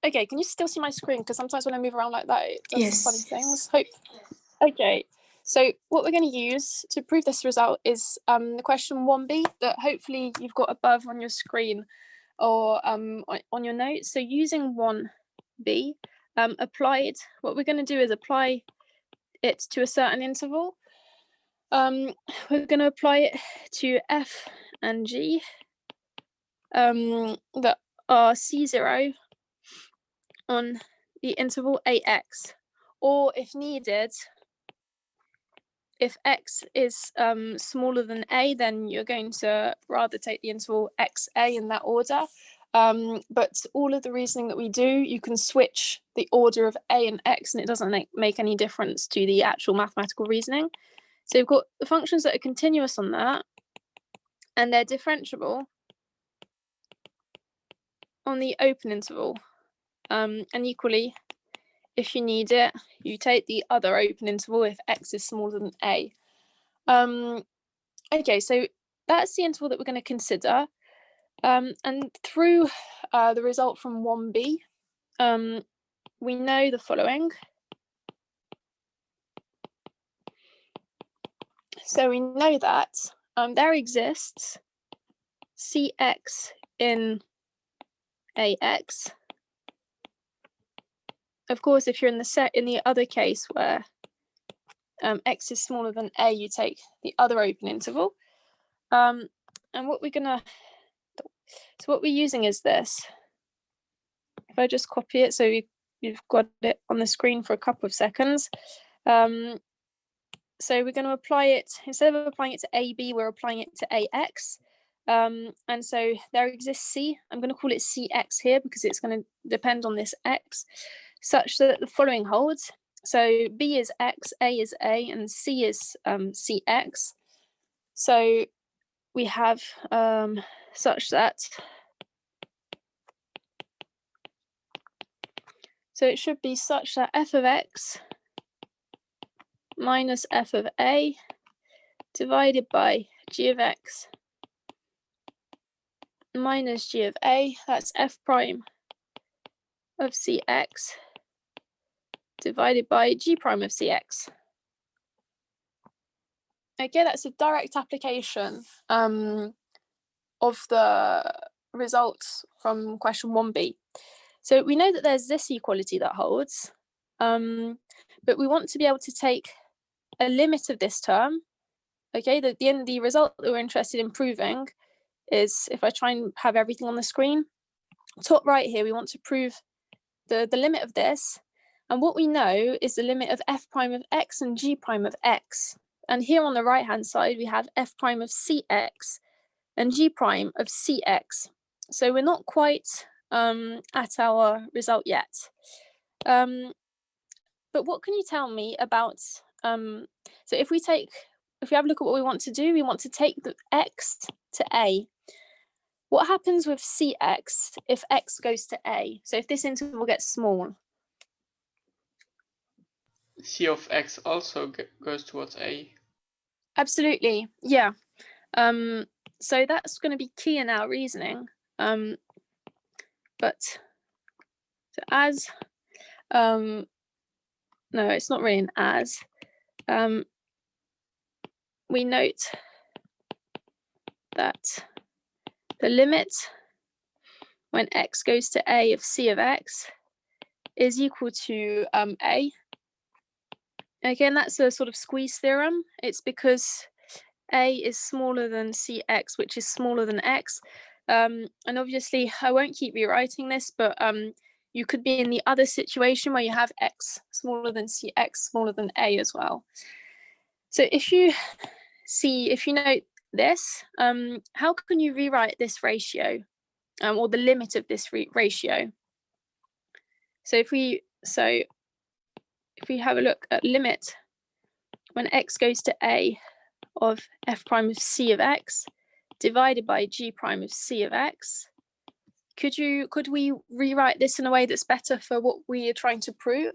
Okay, can you still see my screen? Because sometimes when I move around like that, it does Yes. funny things. Okay, so what we're going to use to prove this result is the question 1b that hopefully you've got above on your screen or on your notes. So using 1b, what we're going to do is apply it to a certain interval. We're going to apply it to f and g that are c0 on the interval ax, or if needed, if x is smaller than a, then you're going to rather take the interval xa in that order. But all of the reasoning that we do, you can switch the order of a and x and it doesn't make any difference to the actual mathematical reasoning. So we've got the functions that are continuous on that, and they're differentiable on the open interval. And equally, if you need it, you take the other open interval if x is smaller than a. Okay, so that's the interval that we're going to consider. And through the result from 1b, we know the following. So we know that there exists cx in ax. Of course, if you're in the other case where x is smaller than a, you take the other open interval. And what we're using is this. If I just copy it, so you've got it on the screen for a couple of seconds. So we're going to apply it, instead of applying it to AB, we're applying it to AX. And so there exists C, I'm going to call it CX here because it's going to depend on this X, such that the following holds. So B is X, A is A, and C is CX. So we have such that, so it should be such that f of x minus f of a divided by g of x minus g of a, that's f prime of cx divided by g prime of cx. Okay, that's a direct application of the results from question 1b. So we know that there's this equality that holds, but we want to be able to take a limit of this term. Okay, the result that we're interested in proving is, if I try and have everything on the screen, top right here, we want to prove the limit of this. And what we know is the limit of f prime of x and g prime of x. And here on the right hand side, we have f prime of cx and g prime of cx. So we're not quite at our result yet. But what can you tell me about, so if we have a look at what we want to do, we want to take the x to a. What happens with cx if x goes to a? So if this interval gets small. C of x also goes towards a. Absolutely, yeah. So that's going to be key in our reasoning. But so as, no, it's not really an as. We note that the limit when x goes to a of c of x is equal to a. Again, that's a sort of squeeze theorem. It's because a is smaller than cx, which is smaller than x. And obviously, I won't keep rewriting this, but you could be in the other situation where you have x smaller than cx, smaller than a as well. So if you note this, how can you rewrite this ratio or the limit of this ratio? So if we have a look at limit when x goes to a of f prime of c of x divided by g prime of c of x, could we rewrite this in a way that's better for what we are trying to prove?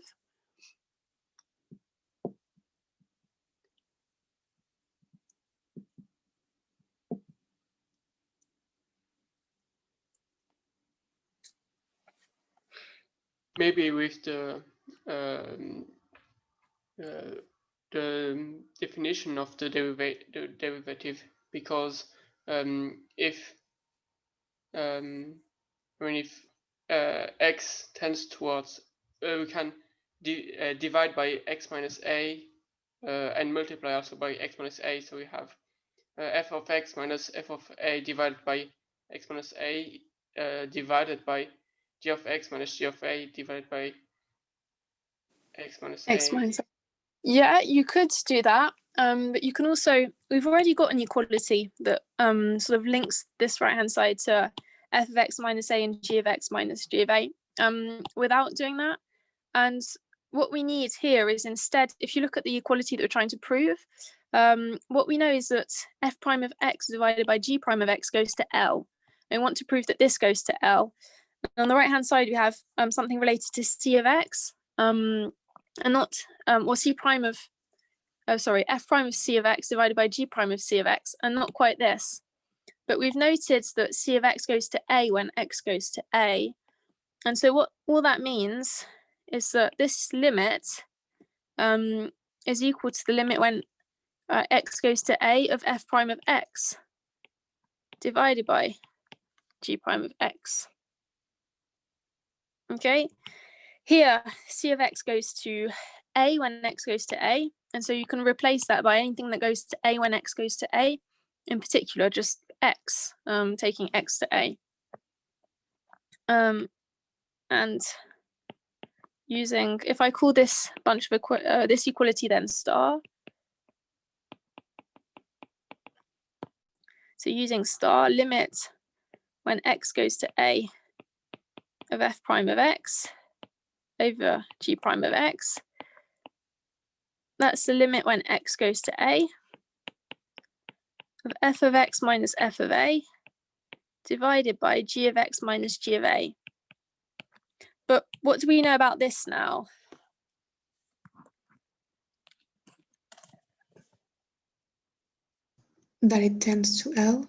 maybe with the definition of the derivative, because if x tends towards, we can divide by x minus a and multiply also by x minus a, so we have f of x minus f of a divided by x minus a divided by g of x minus g of a divided by x minus a. Yeah, you could do that, but you can also, we've already got an equality that sort of links this right hand side to f of x minus a and g of x minus g of a without doing that. And what we need here is instead, if you look at the equality that we're trying to prove, what we know is that f prime of x divided by g prime of x goes to L. And we want to prove that this goes to L. And on the right hand side, we have something related to c of x, and not, or c prime of, f prime of c of x divided by g prime of c of x, and not quite this. But we've noted that c of x goes to a when x goes to a. And so what all that means is that this limit is equal to the limit when x goes to a of f prime of x divided by g prime of x. Okay, here c of x goes to a when x goes to a, and so you can replace that by anything that goes to a when x goes to a, in particular just x, taking x to a. And using, if I call this bunch of this equality then star, so using star, limit when x goes to a of f prime of x over g prime of x, that's the limit when x goes to a of f of x minus f of a divided by g of x minus g of a. But what do we know about this now? That it tends to L?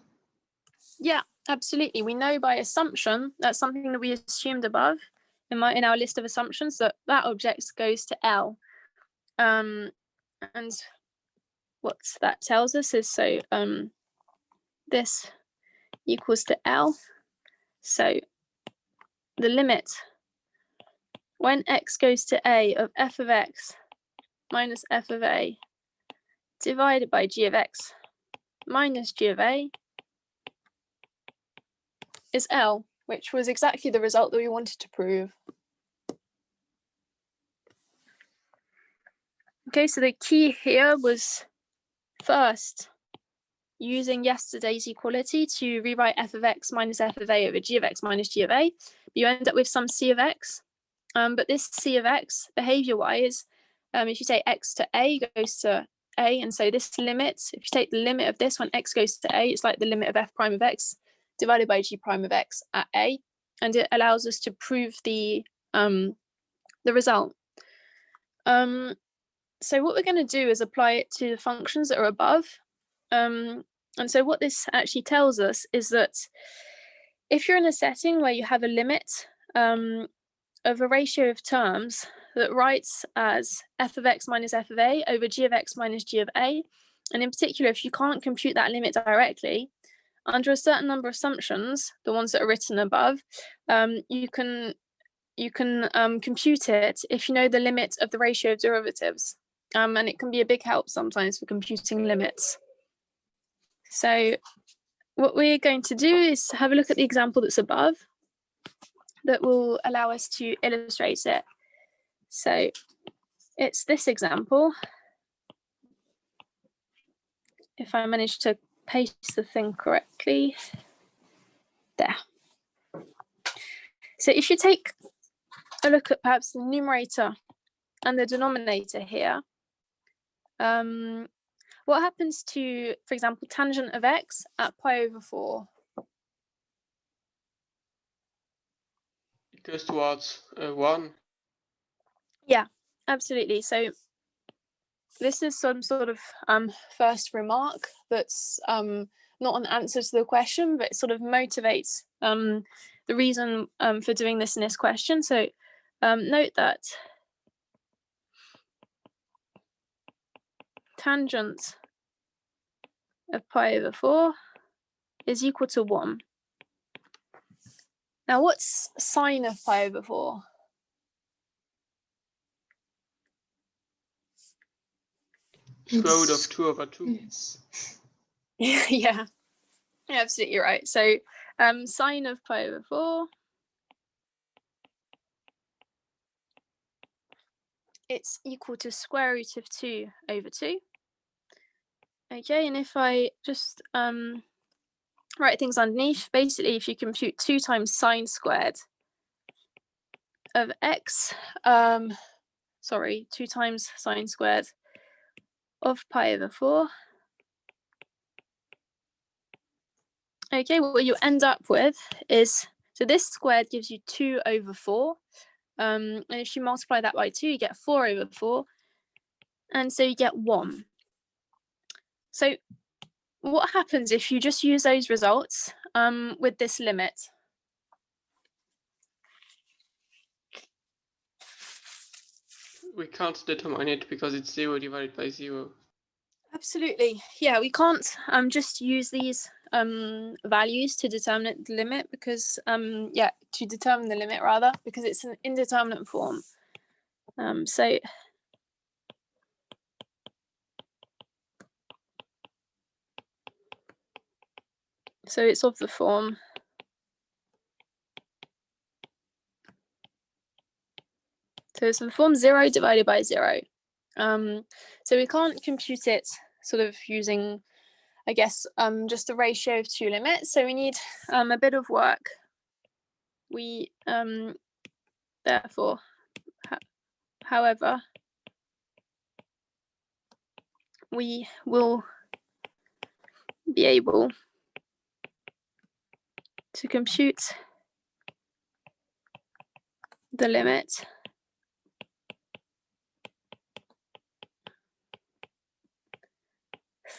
Yeah, absolutely. We know by assumption, that's something that we assumed above in our list of assumptions, that that object goes to L. And what that tells us is, so this equals to L. So the limit when x goes to a of f of x minus f of a divided by g of x minus g of a is L, which was exactly the result that we wanted to prove. Okay, so the key here was first using yesterday's equality to rewrite f of x minus f of a over g of x minus g of a. You end up with some c of x, but this c of x, behavior-wise, if you take x to a goes to a, and so this limit, if you take the limit of this when x goes to a, it's like the limit of f prime of x divided by g prime of x at a, and it allows us to prove the result. So what we're going to do is apply it to the functions that are above. And so what this actually tells us is that if you're in a setting where you have a limit of a ratio of terms that writes as f of x minus f of a over g of x minus g of a, and in particular, if you can't compute that limit directly, under a certain number of assumptions, the ones that are written above, you can compute it if you know the limit of the ratio of derivatives. And it can be a big help sometimes for computing limits. So what we're going to do is have a look at the example that's above that will allow us to illustrate it. So it's this example. If I manage to paste the thing correctly, there. So if you take a look at perhaps the numerator and the denominator here, what happens to, for example, tangent of x at pi over 4? It goes towards 1. Yeah, absolutely. So this is some sort of first remark that's not an answer to the question, but it sort of motivates the reason for doing this in this question. So note that tangent of pi over 4 is equal to 1. Now, what's sine of pi over 4? Square root of 2 over 2. Yes. Yeah, absolutely right. So sine of pi over 4, it's equal to square root of 2 over 2. Okay, and if I just write things underneath, basically if you compute 2 times sine squared of x, 2 times sine squared of pi over 4. Okay, what you end up with is, so this squared gives you 2 over 4. And if you multiply that by 2, you get 4 over 4. And so you get 1. So what happens if you just use those results with this limit? We can't determine it because it's 0 divided by 0. Absolutely. Yeah, we can't just use these values to determine the limit because, to determine the limit rather, because it's an indeterminate form. So it's of the form So it's the form 0 divided by 0. So we can't compute it sort of using, I guess, just the ratio of 2 limits. So we need a bit of work. We therefore, however, we will be able to compute the limit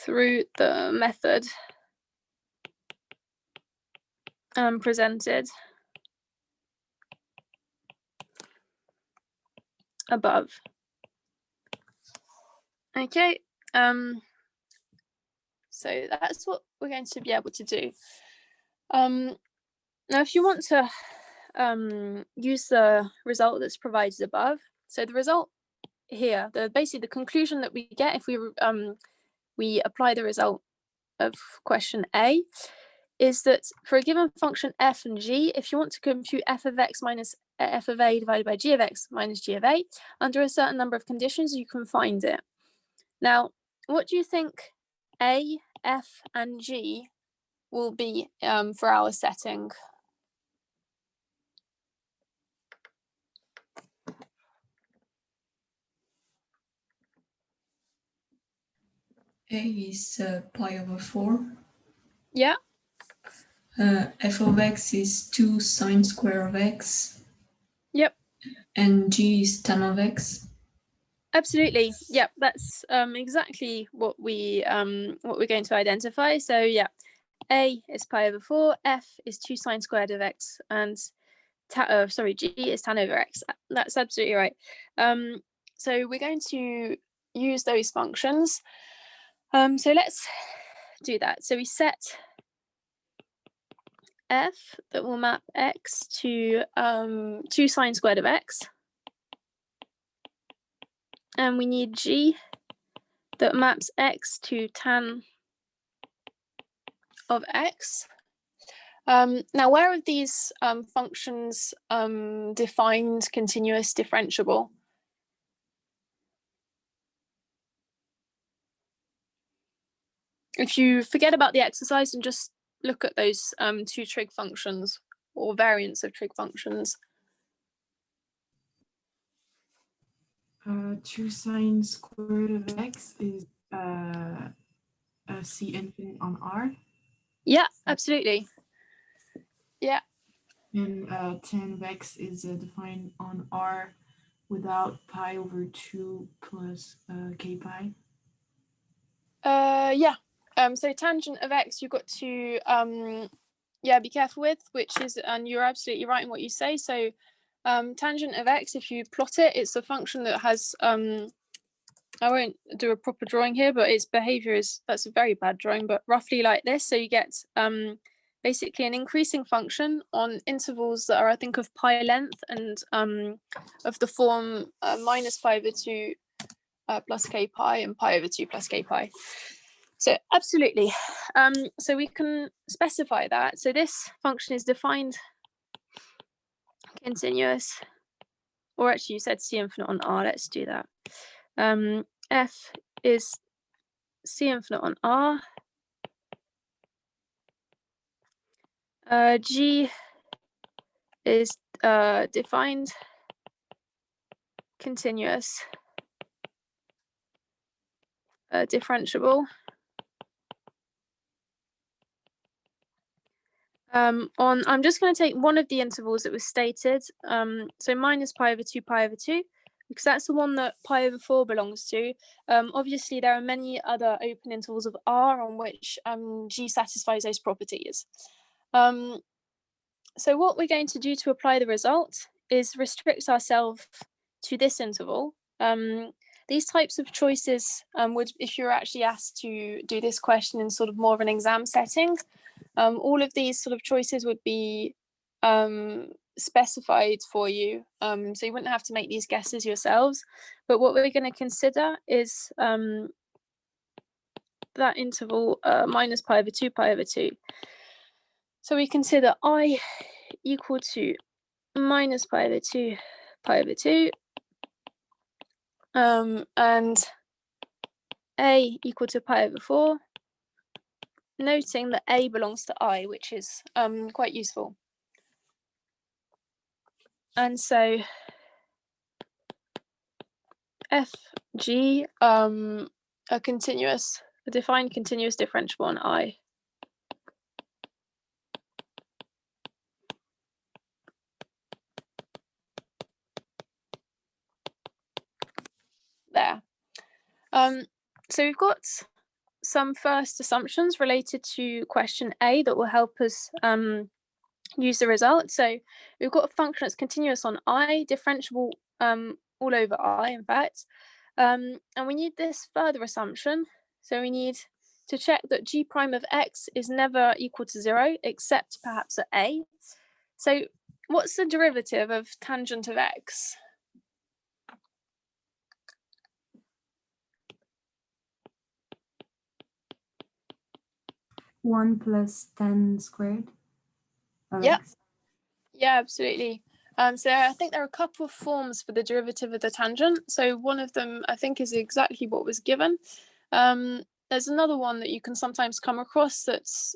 through the method presented above. Okay, so that's what we're going to be able to do. Now, if you want to use the result that's provided above, so the result here, basically the conclusion that we get if we apply the result of question A, is that for a given function f and g, if you want to compute f of x minus f of a divided by g of x minus g of a, under a certain number of conditions, you can find it. Now, what do you think a, f, and g will be for our setting? A is pi over 4. Yeah. F of x is 2 sine square of x. Yep. And g is tan of x. Absolutely. Yep. That's exactly what we're going to identify. So yeah, a is pi over 4, f is 2 sine squared of x, and g is tan over x. That's absolutely right. So we're going to use those functions. So let's do that. So we set f that will map x to 2 sine squared of x. And we need g that maps x to tan of x. Now, where are these functions defined continuous differentiable? If you forget about the exercise and just look at those 2 trig functions or variants of trig functions. 2 sine squared of x is C infinite on R. Yeah, absolutely. Yeah. And tan of x is defined on R without pi over 2 plus k pi. Yeah. So tangent of x you've got to be careful with, which is, and you're absolutely right in what you say. So tangent of x, if you plot it, it's a function that has, I won't do a proper drawing here, but its behavior is, that's a very bad drawing, but roughly like this. So you get basically an increasing function on intervals that are, I think, of pi length and of the form minus pi over 2 plus k pi and pi over 2 plus k pi. So absolutely. So we can specify that. So this function is defined continuous, or actually you said C infinite on R, let's do that. F is C infinite on R. G is defined continuous, differentiable. I'm just going to take one of the intervals that was stated, so minus pi over 2 pi over 2, because that's the one that pi over 4 belongs to. Obviously, there are many other open intervals of R on which G satisfies those properties. So what we're going to do to apply the result is restrict ourselves to this interval. These types of choices would, if you're actually asked to do this question in sort of more of an exam setting, all of these sort of choices would be specified for you. So you wouldn't have to make these guesses yourselves. But what we're going to consider is that interval minus pi over 2 pi over 2. So we consider I equal to minus pi over 2 pi over 2. And A equal to pi over 4. Noting that A belongs to I, which is quite useful. And so FG, a defined continuous differentiable on I. There. So we've got some first assumptions related to question A that will help us use the result. So we've got a function that's continuous on I, differentiable all over I, in fact. And we need this further assumption. So we need to check that g prime of x is never equal to 0, except perhaps at A. So what's the derivative of tangent of x? One plus 10 squared. Yeah. Yeah, absolutely. So I think there are a couple of forms for the derivative of the tangent. So one of them, I think, is exactly what was given. There's another one that you can sometimes come across that's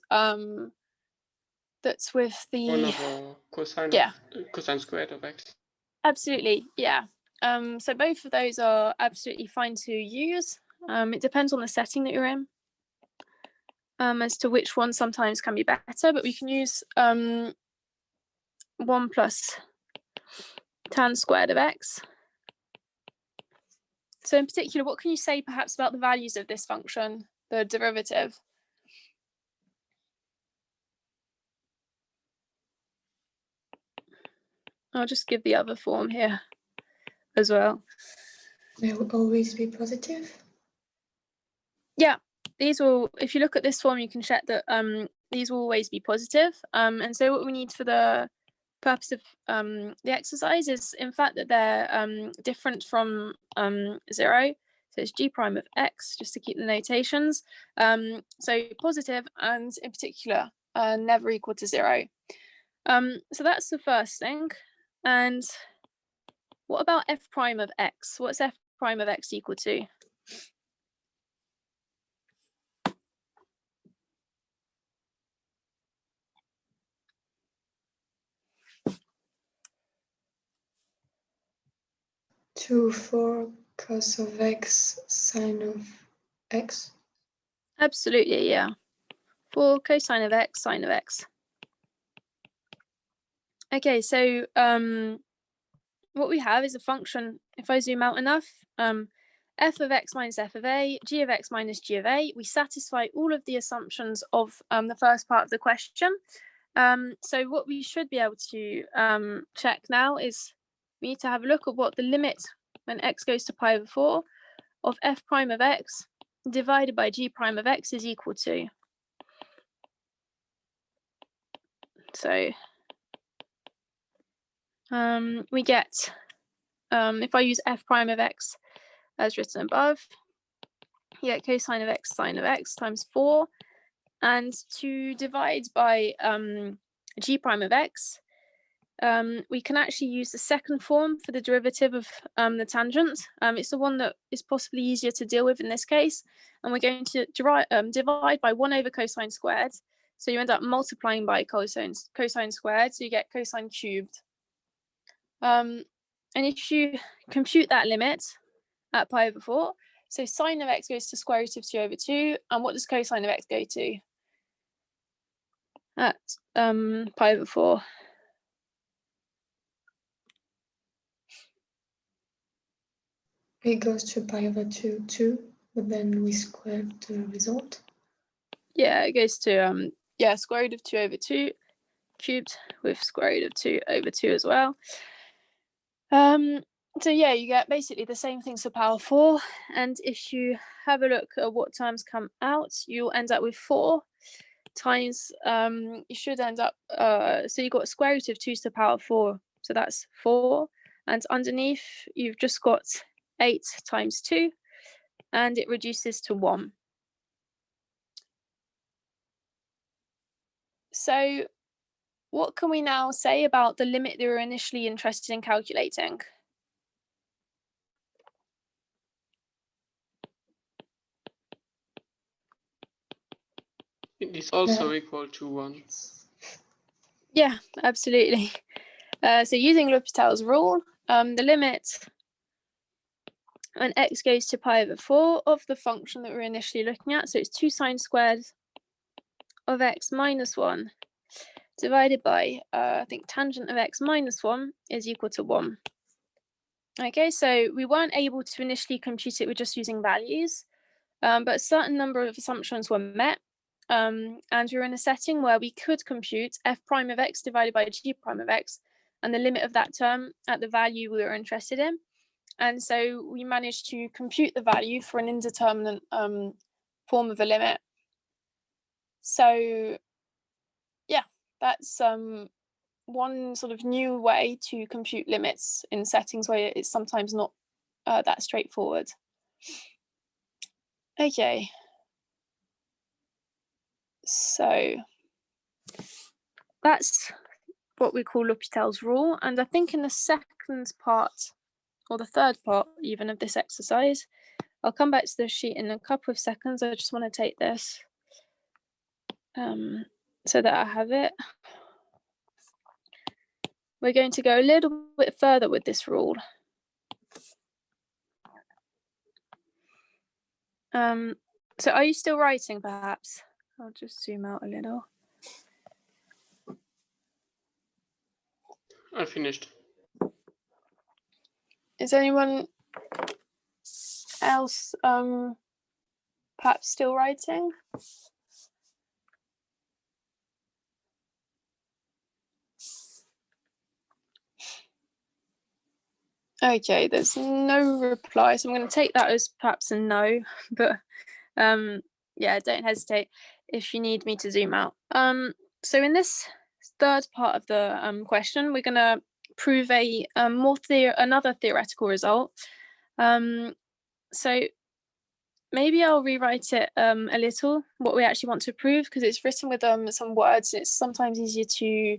with the 1 over cosine, yeah, cosine squared of x. Absolutely, yeah. So both of those are absolutely fine to use. It depends on the setting that you're in, as to which one sometimes can be better, but we can use 1 plus tan squared of x. So in particular, what can you say perhaps about the values of this function, the derivative? I'll just give the other form here as well. They will always be positive. Yeah, these will, if you look at this form, you can check that these will always be positive. And so what we need for the purpose of the exercise is, in fact, that they're different from 0. So it's g prime of x, just to keep the notations. So positive, and in particular, never equal to 0. So that's the first thing. And what about f prime of x? What's f prime of x equal to? Two, 4 cos of x sine of x. Absolutely, yeah. 4 cosine of x, sine of x. Okay, so what we have is a function, if I zoom out enough, f of x minus f of a, g of x minus g of a. We satisfy all of the assumptions of the first part of the question. So what we should be able to check now is we need to have a look at what the limit when x goes to pi over 4 of f prime of x divided by g prime of x is equal to. So we get, if I use f prime of x as written above, you get cosine of x sine of x times 4. And to divide by g prime of x, we can actually use the second form for the derivative of the tangent. It's the one that is possibly easier to deal with in this case. And we're going to divide by 1 over cosine squared. So you end up multiplying by cosine squared, so you get cosine cubed. And if you compute that limit at pi over 4, so sine of x goes to square root of 2 over 2, and what does cosine of x go to? At pi over 4. It goes to pi over 2, 2, but then we squared the result. Yeah, it goes to square root of 2 over 2 cubed with square root of 2 over 2 as well. So yeah, you get basically the same things for power 4, and if you have a look at what terms come out, you'll end up with 4 times, you should end up, so you've got square root of 2 to the power 4, so that's 4, and underneath you've just got 8 times 2, and it reduces to 1. So what can we now say about the limit that we were initially interested in calculating? It is also equal to 1. Yeah, absolutely. So using L'Hopital's rule, the limit when x goes to pi over 4 of the function that we're initially looking at, so it's 2 sine squared of x minus 1 divided by, I think tangent of x minus 1 is equal to 1. Okay, so we weren't able to initially compute it with just using values, but a certain number of assumptions were met, and we were in a setting where we could compute f prime of x divided by g prime of x, and the limit of that term at the value we were interested in. And so we managed to compute the value for an indeterminate form of a limit. So yeah, that's one sort of new way to compute limits in settings where it's sometimes not that straightforward. Okay. So that's what we call L'Hopital's rule. And I think in the second part, or the third part even of this exercise, I'll come back to the sheet in a couple of seconds. I just want to take this so that I have it. We're going to go a little bit further with this rule. So are you still writing perhaps? I'll just zoom out a little. I finished. Is anyone else perhaps still writing? Okay, there's no reply, so I'm going to take that as perhaps a no, but yeah, don't hesitate if you need me to zoom out. So in this third part of the question, we're going to prove another theoretical result. So maybe I'll rewrite it a little, what we actually want to prove, because it's written with some words. It's sometimes easier to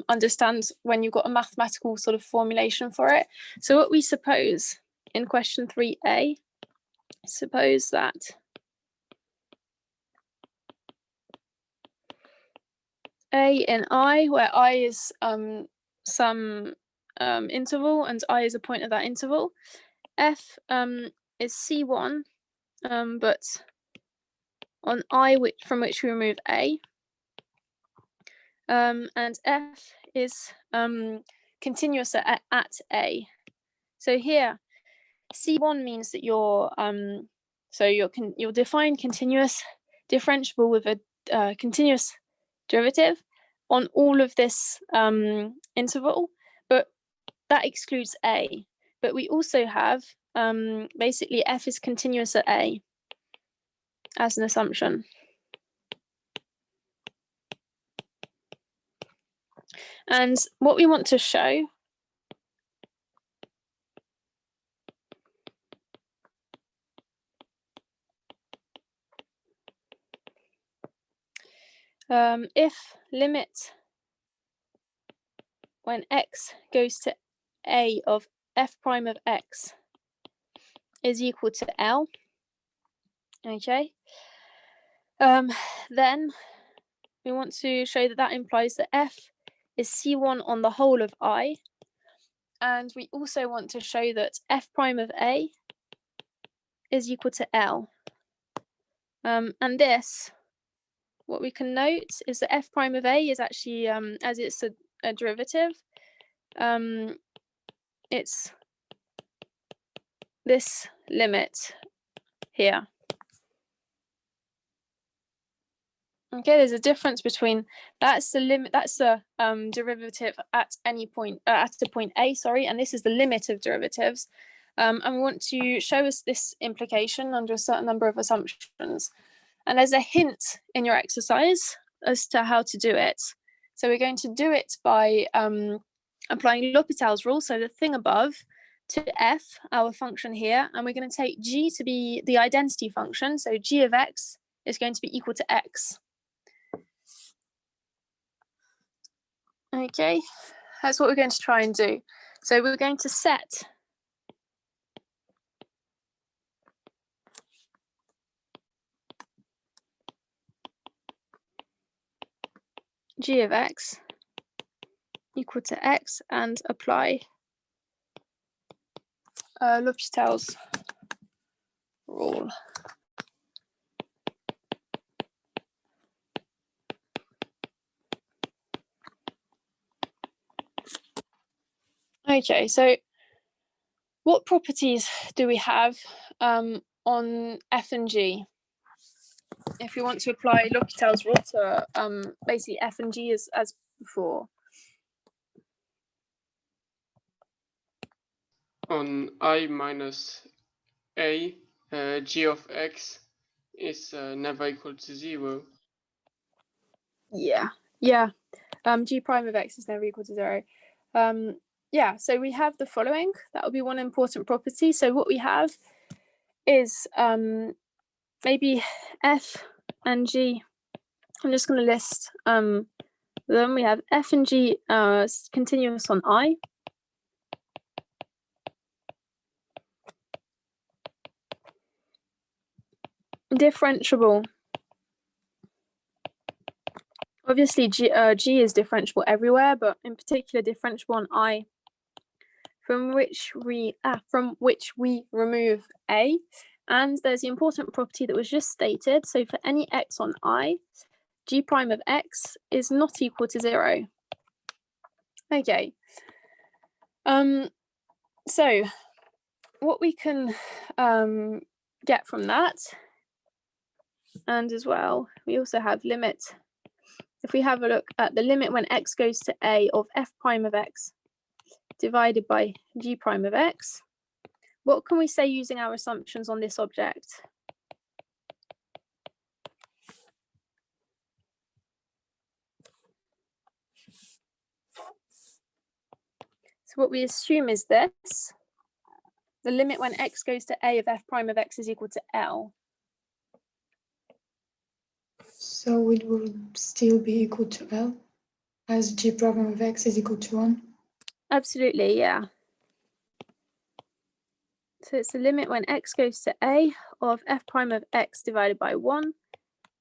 understand when you've got a mathematical sort of formulation for it. So what we suppose in question 3a, suppose that a in I, where I is some interval and I is a point of that interval, f is C1, but on I from which we remove a, and f is continuous at a. So here C1 means that you'll define continuous differentiable with a continuous derivative on all of this interval, but that excludes A, but we also have basically f is continuous at A as an assumption. And what we want to show if limit when x goes to A of f prime of x is equal to L, okay, then we want to show that that implies that f is C1 on the whole of I, and we also want to show that f prime of A is equal to L. And this, what we can note is that f prime of A is actually, as it's a derivative, it's this limit here. Okay, there's a difference between that's the limit, that's the derivative at any point, at a point A, sorry, and this is the limit of derivatives. And we want to show us this implication under a certain number of assumptions. And there's a hint in your exercise as to how to do it. So we're going to do it by applying L'Hopital's rule, so the thing above, to f, our function here, and we're going to take g to be the identity function, so g of x is going to be equal to x. Okay, that's what we're going to try and do. So we're going to set g of x equal to x and apply L'Hopital's rule. Okay, so what properties do we have on f and g? If we want to apply L'Hopital's rule to basically f and g as before. On I minus A, g of x is never equal to 0. Yeah, g prime of x is never equal to 0. Yeah, so we have the following. That will be one important property. So what we have is maybe f and g. I'm just going to list them. We have f and g continuous on I. Differentiable. Obviously, g is differentiable everywhere, but in particular differentiable on I, from which we remove A. And there's the important property that was just stated. So for any x on I, g prime of x is not equal to 0. Okay. So what we can get from that, and as well, we also have limit. If we have a look at the limit when x goes to A of f prime of x divided by g prime of x, what can we say using our assumptions on this object? So what we assume is this: the limit when x goes to A of f prime of x is equal to L. So it will still be equal to L, as g prime of x is equal to 1. Absolutely, yeah. So it's the limit when x goes to A of f prime of x divided by 1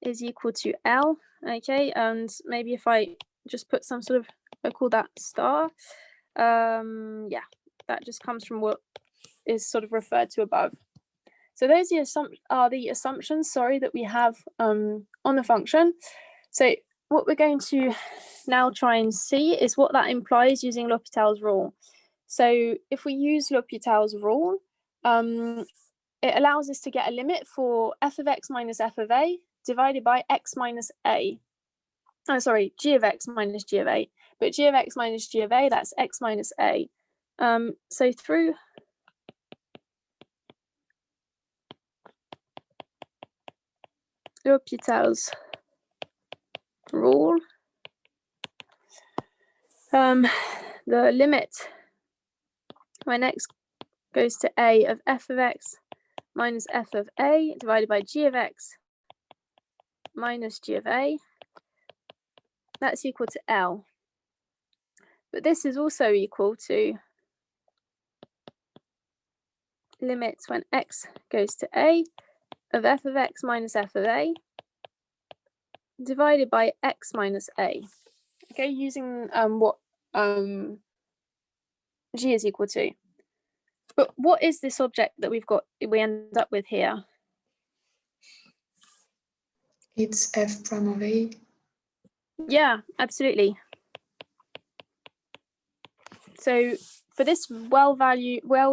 is equal to L. Okay, and maybe if I just put some sort of, I call that star. Yeah, that just comes from what is sort of referred to above. So those are the assumptions, sorry, that we have on the function. So what we're going to now try and see is what that implies using L'Hopital's rule. So if we use L'Hopital's rule, it allows us to get a limit for f of x minus f of a divided by x minus a. Oh, sorry, g of x minus g of a. But g of x minus g of a, that's x minus a. So through L'Hopital's rule, the limit when x goes to a of f of x minus f of a divided by g of x minus g of a, that's equal to L. But this is also equal to limits when x goes to a of f of x minus f of a divided by x minus a. Okay, using what g is equal to. But what is this object that we end up with here? It's f prime of a. Yeah, absolutely. So for this well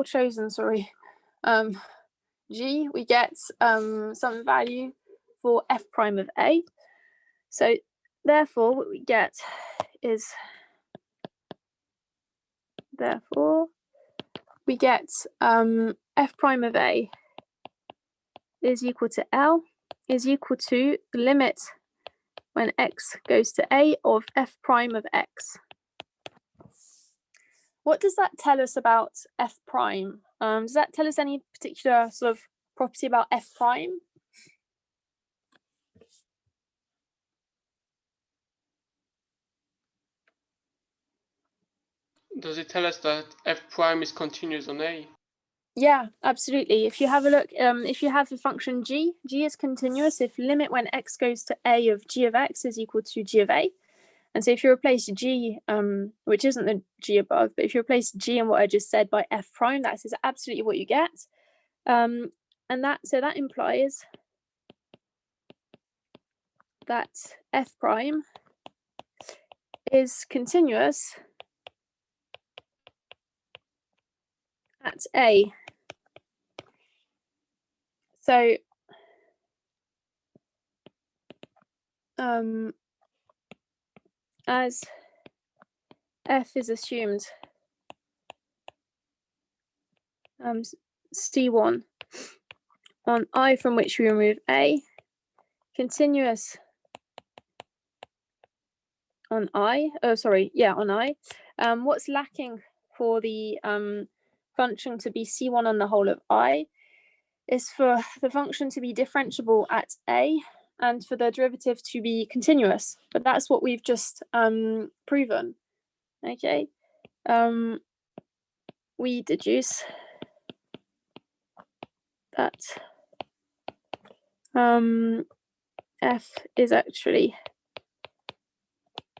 chosen g, we get some value for f prime of a. So therefore what we get is f prime of a is equal to L is equal to the limit when x goes to a of f prime of x. What does that tell us about f prime? Does that tell us any particular sort of property about f prime? Does it tell us that f prime is continuous on A? Yeah, absolutely. If you have a look, if you have the function g is continuous if limit when x goes to a of g of x is equal to g of a. And so if you replace g, which isn't the g above, but if you replace g and what I just said by f prime, that is absolutely what you get. And that implies that f prime is continuous at a. So as f is assumed C1 on I from which we remove a, continuous on I, on I. What's lacking for the function to be C1 on the whole of I is for the function to be differentiable at a and for the derivative to be continuous. But that's what we've just proven. Okay. We deduce that f is actually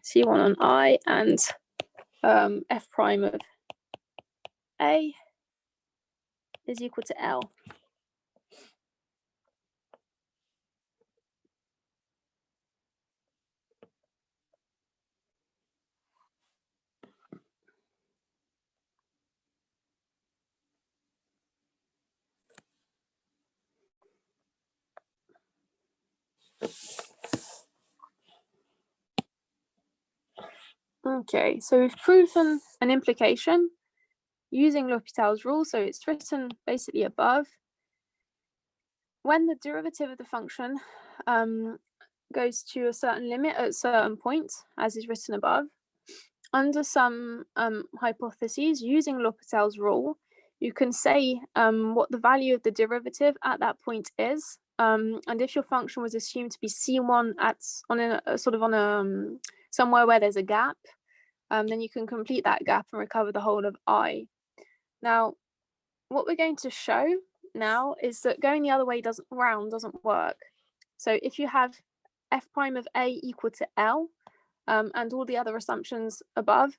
C1 on I and f prime of a is equal to L. Okay, so we've proven an implication using L'Hopital's rule, so it's written basically above. When the derivative of the function goes to a certain limit at a certain point, as is written above, under some hypotheses using L'Hopital's rule, you can say what the value of the derivative at that point is. And if your function was assumed to be C1 somewhere where there's a gap, then you can complete that gap and recover the whole of I. Now, what we're going to show now is that going the other way doesn't work. So if you have f prime of a equal to L and all the other assumptions above,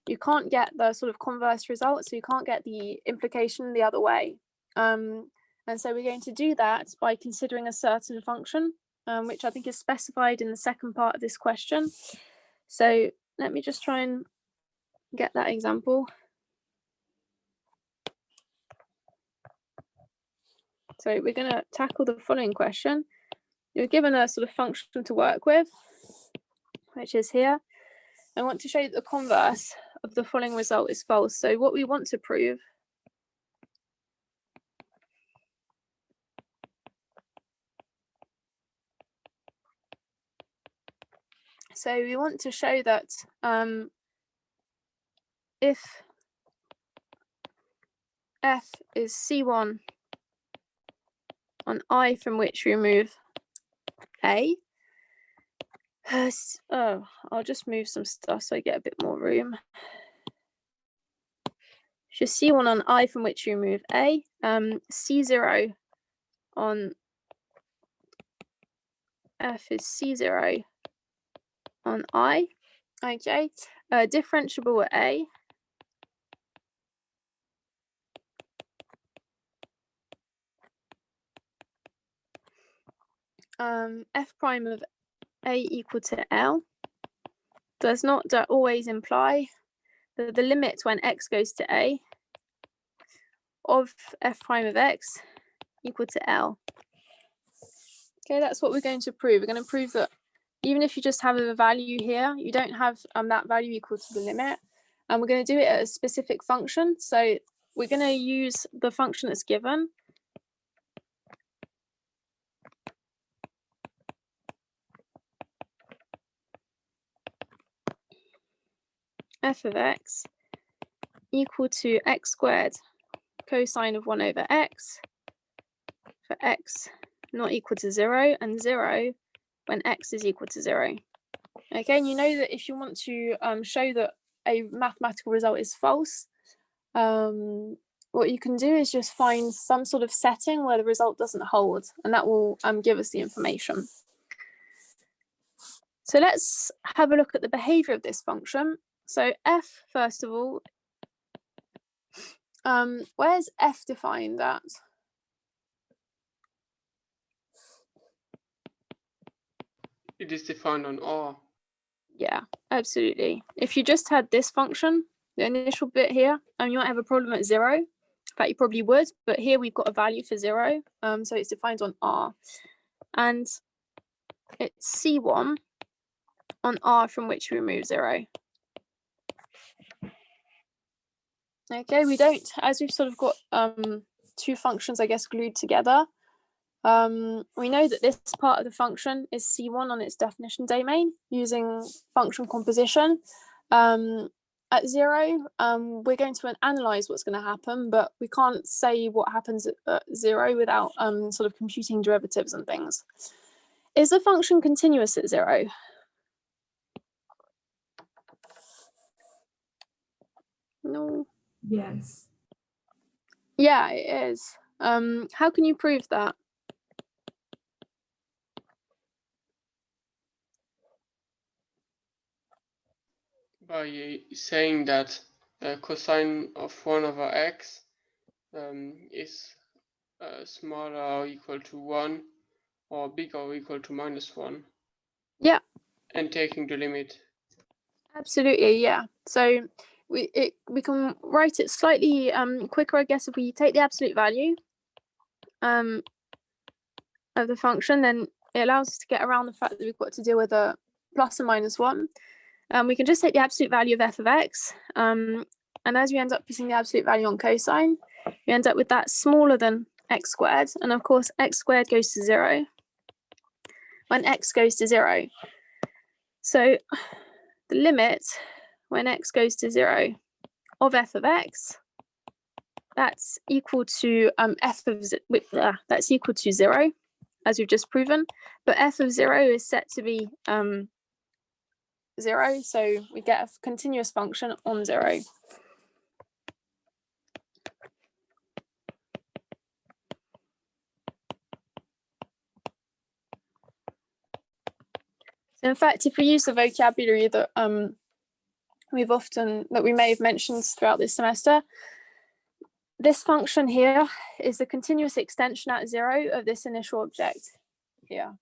you can't get the sort of converse result, so you can't get the implication the other way. And so we're going to do that by considering a certain function, which I think is specified in the second part of this question. So let me just try and get that example. So we're going to tackle the following question. You're given a sort of function to work with, which is here. I want to show you that the converse of the following result is false. So what we want to prove we want to show that if f is C1 on I from which we remove A. Oh, I'll just move some stuff so I get a bit more room. Just C1 on I from which you remove A. C0 on F is C0 on I. Okay. Differentiable at A. F prime of A equal to L does not always imply that the limit when x goes to A of f prime of x equal to L. Okay, that's what we're going to prove. We're going to prove that even if you just have a value here, you don't have that value equal to the limit. And we're going to do it at a specific function. So we're going to use the function that's given. F of x equal to x squared cosine of 1 over x for x not equal to 0 and 0 when x is equal to 0. Okay, and you know that if you want to show that a mathematical result is false, what you can do is just find some sort of setting where the result doesn't hold, and that will give us the information. So let's have a look at the behavior of this function. So f, first of all, where's f defined at? It is defined on R. Yeah, absolutely. If you just had this function, the initial bit here, you might have a problem at 0. In fact, you probably would, but here we've got a value for 0. So it's defined on R. And it's C1 on R from which we remove 0. Okay, we don't, as we've sort of got two functions, I guess, glued together, we know that this part of the function is C1 on its definition domain using function composition. At 0, we're going to analyze what's going to happen, but we can't say what happens at 0 without sort of computing derivatives and things. Is the function continuous at 0? No. Yes. Yeah, it is. How can you prove that? By saying that cosine of 1 over x is smaller or equal to 1 or bigger or equal to -1. Yeah. And taking the limit. Absolutely, yeah. So we can write it slightly quicker, I guess, if we take the absolute value of the function, then it allows us to get around the fact that we've got to deal with a plus and minus 1. We can just take the absolute value of f of x, and as we end up putting the absolute value on cosine, we end up with that smaller than x squared, and of course x squared goes to 0 when x goes to 0. So the limit when x goes to 0 of f of x, that's equal to that's equal to 0, as we've just proven, but f of 0 is set to be 0, so we get a continuous function on 0. So in fact, if we use the vocabulary that we may have mentioned throughout this semester, this function here is the continuous extension at 0 of this initial object here.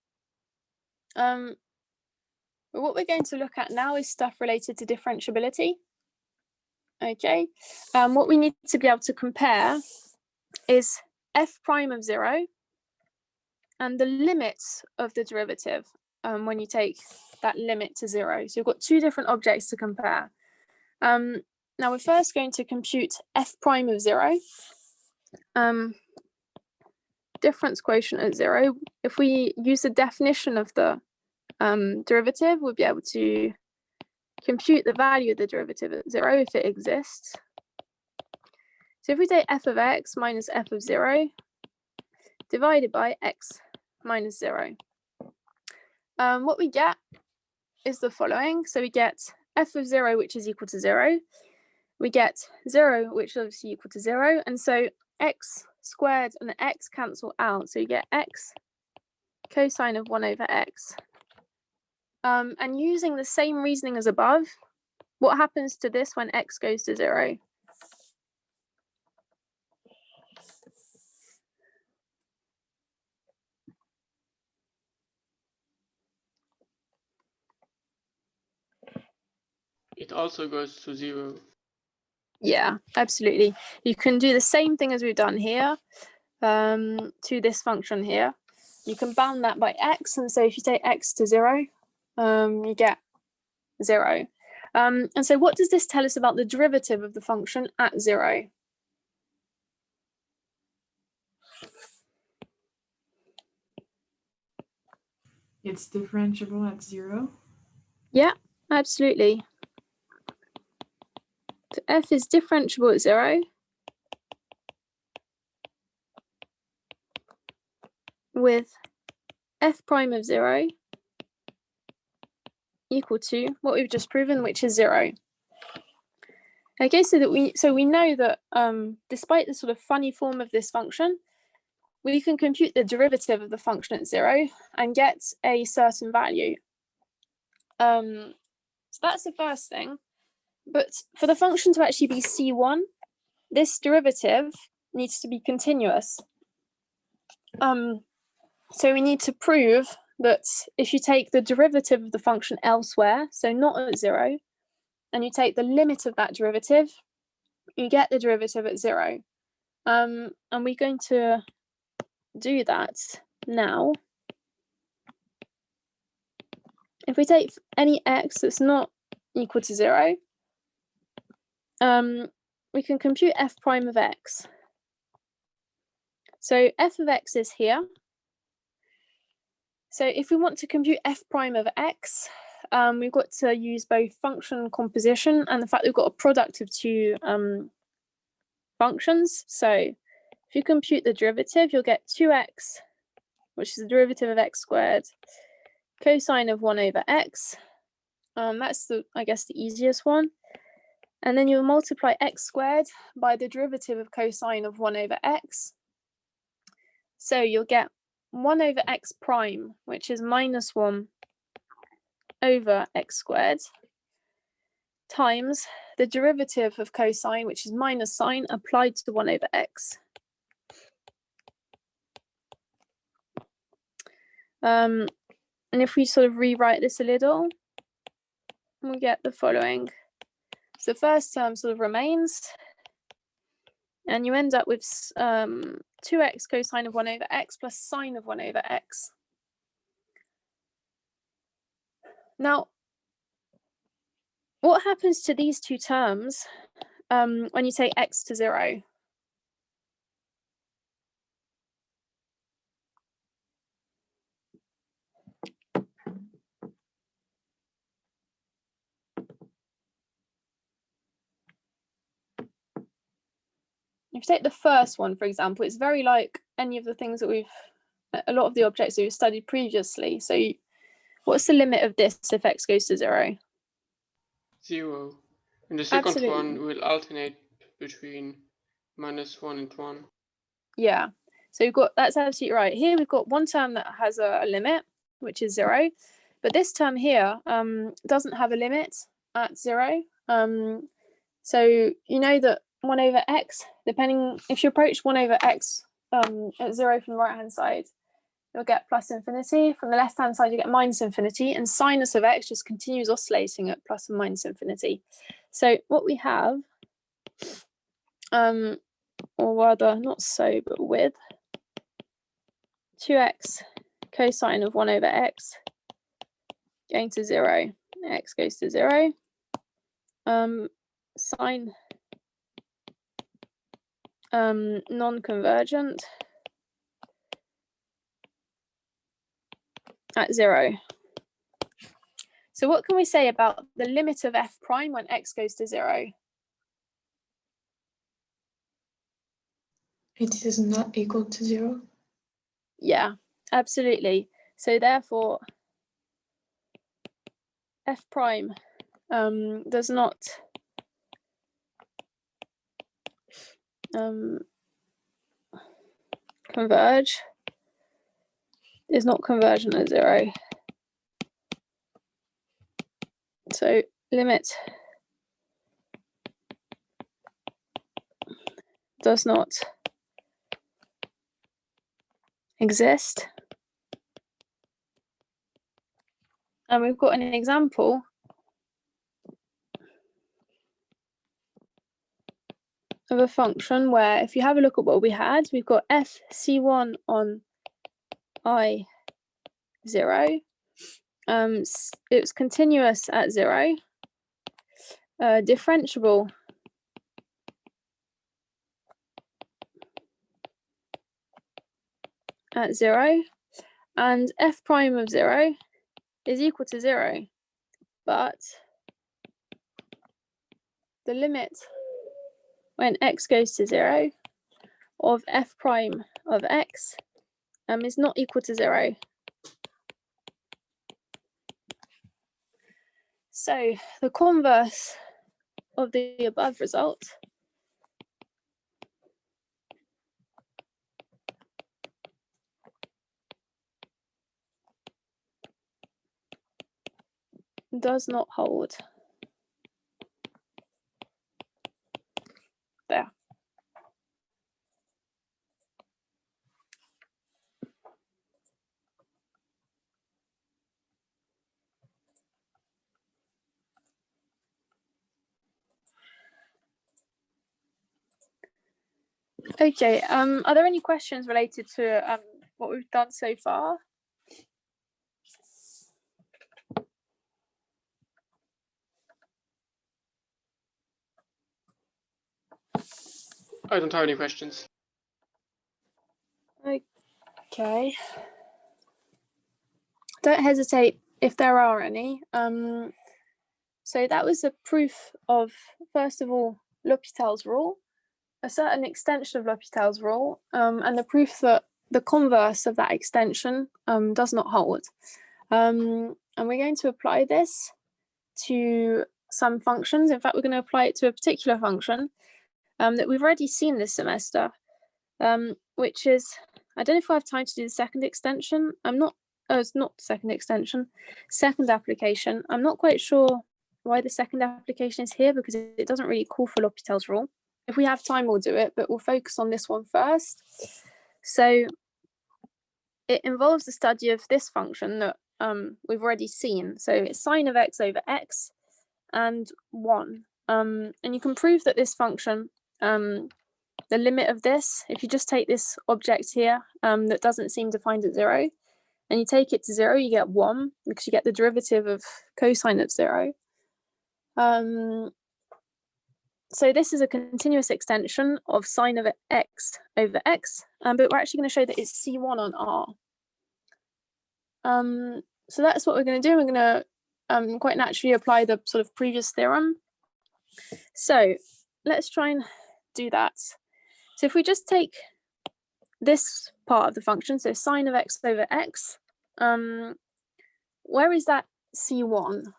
But what we're going to look at now is stuff related to differentiability. Okay, what we need to be able to compare is f prime of 0 and the limits of the derivative when you take that limit to 0. So you've got two different objects to compare. Now we're first going to compute f prime of 0. Difference quotient at 0. If we use the definition of the derivative, we'll be able to compute the value of the derivative at 0 if it exists. So if we take f of x minus f of 0 divided by x minus 0, what we get is the following. So we get f of 0, which is equal to 0. We get 0, which is obviously equal to 0. And so x squared and x cancel out. So you get x cosine of 1 over x. And using the same reasoning as above, what happens to this when x goes to 0? It also goes to 0. Yeah, absolutely. You can do the same thing as we've done here to this function here. You can bound that by x, and so if you take x to 0, you get 0. And so what does this tell us about the derivative of the function at 0? It's differentiable at 0. Yeah, absolutely. So f is differentiable at 0 with f prime of 0 equal to what we've just proven, which is 0. Okay, so we know that despite the sort of funny form of this function, we can compute the derivative of the function at 0 and get a certain value. So that's the first thing. But for the function to actually be c1, this derivative needs to be continuous. So we need to prove that if you take the derivative of the function elsewhere, so not at 0, and you take the limit of that derivative, you get the derivative at 0. And we're going to do that now. If we take any x that's not equal to 0, we can compute f prime of x. So f of x is here. So if we want to compute f prime of x, we've got to use both function composition and the fact that we've got a product of two functions. So if you compute the derivative, you'll get 2x, which is the derivative of x squared, cosine of 1 over x. That's I guess the easiest one. And then you'll multiply x squared by the derivative of cosine of 1 over x. So you'll get 1 over x prime, which is minus 1 over x squared, times the derivative of cosine, which is minus sine applied to 1 over x. And if we sort of rewrite this a little, we get the following. So the first term sort of remains, and you end up with 2x cosine of 1 over x plus sine of 1 over x. Now, what happens to these two terms when you take x to 0? If you take the first one, for example, it's very like any of the things that a lot of the objects that we've studied previously. So what's the limit of this if x goes to 0? 0. And the second Absolutely. one will alternate between -1 and 1. Yeah, so that's absolutely right. Here we've got one term that has a limit, which is 0, but this term here doesn't have a limit at 0. So you know that 1 over x, depending if you approach 1 over x at 0 from the right hand side, you'll get plus infinity. From the left hand side, you get minus infinity, and sinus of x just continues oscillating at plus and minus infinity. So what we have, or rather not so, but with 2x cosine of 1 over x going to 0, x goes to 0. sign non-convergent at 0. So what can we say about the limit of f prime when x goes to 0? It is not equal to 0. Yeah, absolutely. So therefore, f prime does not converge, is not convergent at 0. So limit does not exist. And we've got an example of a function where, if you have a look at what we had, we've got f c1 on I 0. It's continuous at 0, differentiable at 0, and f prime of 0 is equal to 0, but the limit when x goes to 0 of f prime of x is not equal to 0. So the converse of the above result does not hold. There. Okay, are there any questions related to what we've done so far? I don't have any questions. Okay. Don't hesitate if there are any. So that was a proof of, first of all, L'Hopital's rule, a certain extension of L'Hopital's rule, and the proof that the converse of that extension does not hold. And we're going to apply this to some functions. In fact, we're going to apply it to a particular function that we've already seen this semester, which is, I don't know if I have time to do the second extension. It's not second extension, second application. I'm not quite sure why the second application is here, because it doesn't really call for L'Hopital's rule. If we have time, we'll do it, but we'll focus on this one first. So it involves the study of this function that we've already seen. So it's sine of x over x and 1. And you can prove that this function, the limit of this, if you just take this object here that doesn't seem defined at 0, and you take it to 0, you get 1, because you get the derivative of cosine of 0. So this is a continuous extension of sine of x over x, but we're actually going to show that it's C1 on R. So that's what we're going to do. We're going to quite naturally apply the sort of previous theorem. So let's try and do that. So if we just take this part of the function, so sine of x over x, where is that C1?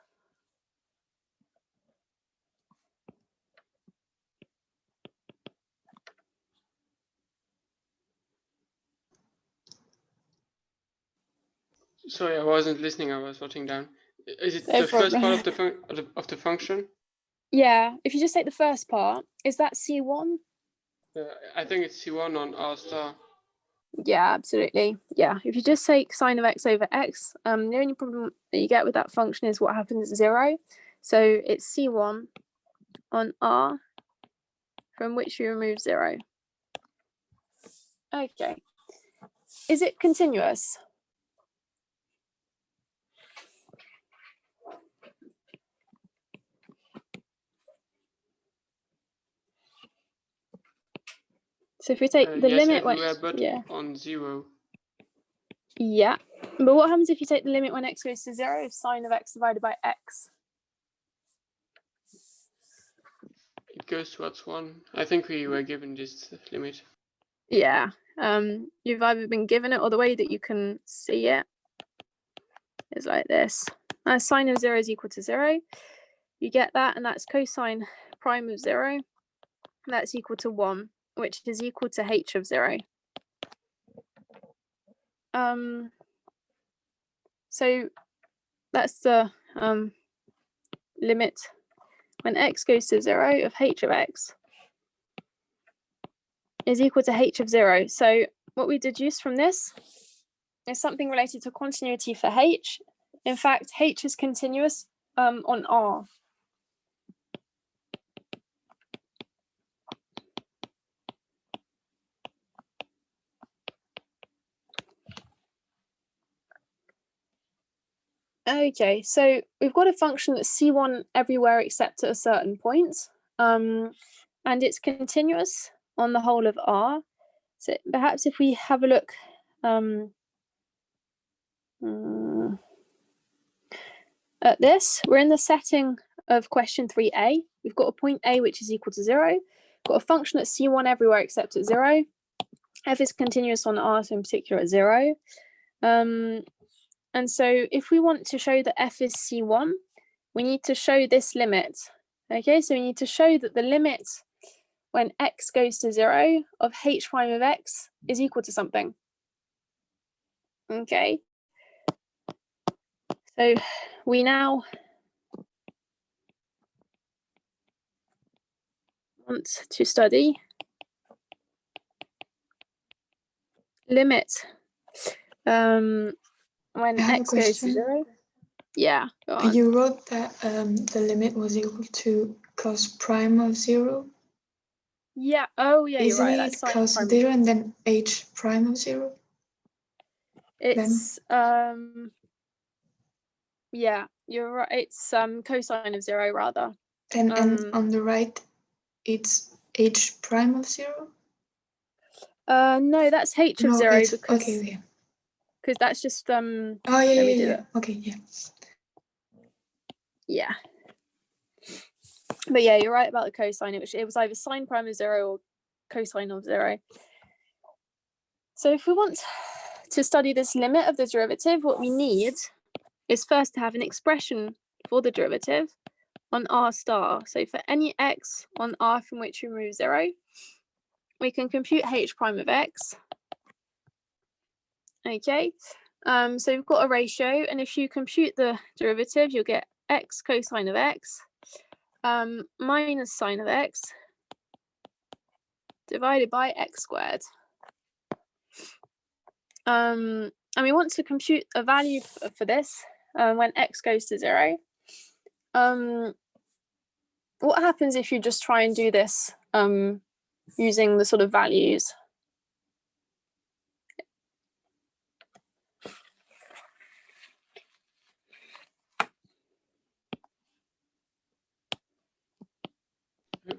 Sorry, I wasn't listening. I was writing down. Is it No the first problem. part of the function? Yeah, if you just take the first part, is that C1? I think it's C1 on R star. Yeah, absolutely. Yeah, if you just take sine of x over x, the only problem that you get with that function is what happens at 0. So it's C1 on R, from which you remove 0. Okay. Is it continuous? So if we take the yes, limit when everywhere but yeah. on 0. Yeah, but what happens if you take the limit when x goes to 0 of sine of x divided by x? It goes towards 1. I think we were given this limit. Yeah, you've either been given it or the way that you can see it is like this. Sine of 0 is equal to 0. You get that, and that's cosine prime of 0. That's equal to 1, which is equal to h of 0. So that's the limit when x goes to 0 of h of x is equal to h of 0. So what we deduce from this is something related to continuity for h. In fact, h is continuous on R. Okay, so we've got a function that's C1 everywhere except at a certain point, and it's continuous on the whole of R. So perhaps if we have a look at this, we're in the setting of question 3a. We've got a point A which is equal to 0. Got a function that's C1 everywhere except at 0. F is continuous on R, so in particular at 0. And so if we want to show that f is C1, we need to show this limit. Okay, so we need to show that the limit when x goes to 0 of h prime of x is equal to something. Okay. So we now want to study limit when x goes to 0. Yeah, go on. You wrote that the limit was equal to cos prime of 0. Yeah, oh yeah, you're Isn't right. it That's sine cos prime. 0 and then h prime of 0? It's yeah, you're right. It's cosine of 0 rather. And on the right, it's h prime of 0? No, that's h of 0 it's, because okay. Because that's just Oh yeah, let me yeah, do yeah. it. Okay, yeah. Yeah. But yeah, you're right about the cosine. It was either sine prime of 0 or cosine of 0. So if we want to study this limit of the derivative, what we need is first to have an expression for the derivative on r star. So for any x on r from which we remove 0, we can compute h prime of x. Okay, so we've got a ratio, and if you compute the derivative, you'll get x cosine of x minus sine of x divided by x squared. And we want to compute a value for this when x goes to 0. What happens if you just try and do this using the sort of values?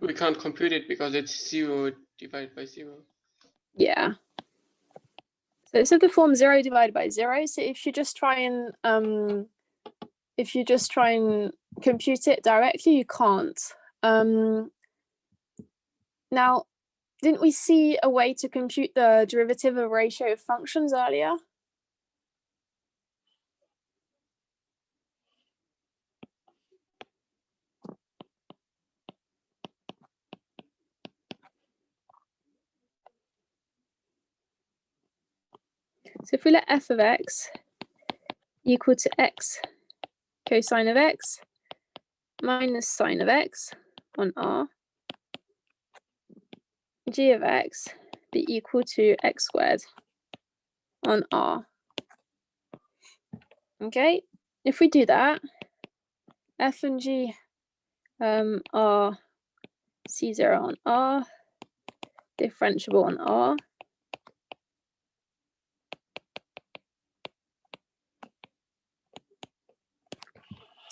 We can't compute it because it's 0 divided by 0. Yeah. So it's of the form 0 divided by 0. So if you just try and compute it directly, you can't. Now, didn't we see a way to compute the derivative of a ratio of functions earlier? So if we let f of x equal to x cosine of x minus sine of x on R, g of x be equal to x squared on R. Okay, if we do that, f and g are C0 on R, differentiable on R.